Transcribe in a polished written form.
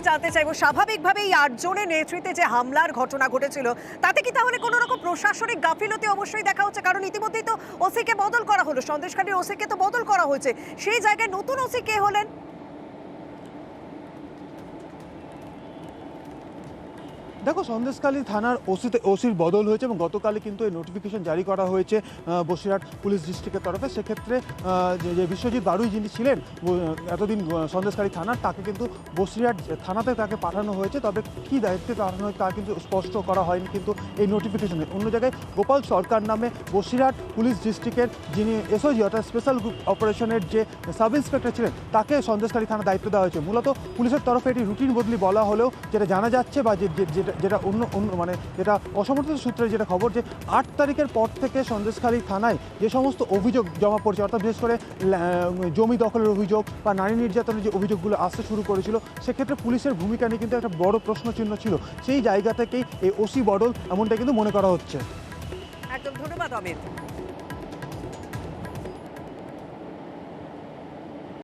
জানতে চাইবো, স্বাভাবিকভাবে এই ৮ জনের নেতৃত্বে যে হামলার ঘটনা ঘটেছিল তাতে কি তাহলে কোনো রকম প্রশাসনিক গাফিলতি অবশ্যই দেখা হচ্ছে? কারণ ইতিমধ্যেই তো ওসিকে বদল করা হলো, সন্দেশখালীর ওসিকে তো বদল করা হয়েছে, সেই জায়গায় নতুন ওসি কে হলেন? দেখো, সন্দেশখালী থানার ওসির বদল হয়েছে এবং গতকালই কিন্তু এই নোটিফিকেশন জারি করা হয়েছে বসিরহাট পুলিশ ডিস্ট্রিক্টের তরফে। সেক্ষেত্রে যে বিশ্বজিৎ বারুই যিনি ছিলেন এতদিন সন্দেশখালী থানার, তাকে কিন্তু বসিরহাট থানাতে তাকে পাঠানো হয়েছে। তবে কী দায়িত্বে পাঠানো হয়েছে তা কিন্তু স্পষ্ট করা হয়নি কিন্তু এই নোটিফিকেশনে। অন্য জায়গায় গোপাল সরকার নামে বসিরহাট পুলিশ ডিস্ট্রিক্টের যিনি এসওজি অর্থাৎ স্পেশাল গ্রুপ অপারেশনের যে সাব ইন্সপেক্টর ছিলেন, তাকে সন্দেশখালী থানা দায়িত্ব দেওয়া হয়েছে। মূলত পুলিশের তরফে এটি রুটিন বদলি বলা হলেও যেটা জানা যাচ্ছে বা যেটা অন্য মানে যেটা অসমর্থিত সূত্রে যেটা খবর, যে ৮ তারিখের পর থেকে সন্দেশখালী থানায় যে সমস্ত অভিযোগ জমা পড়ছে, অর্থাৎ বিশেষ করে জমি দখলের অভিযোগ বা নারী নির্যাতনের যে অভিযোগগুলো আসতে শুরু করেছিল, সেক্ষেত্রে পুলিশের ভূমিকা নিয়ে কিন্তু একটা বড় প্রশ্নচিহ্ন ছিল। সেই জায়গা থেকেই এই ওসি বদল এমনটা কিন্তু মনে করা হচ্ছে। একদম, ধন্যবাদ অমিত।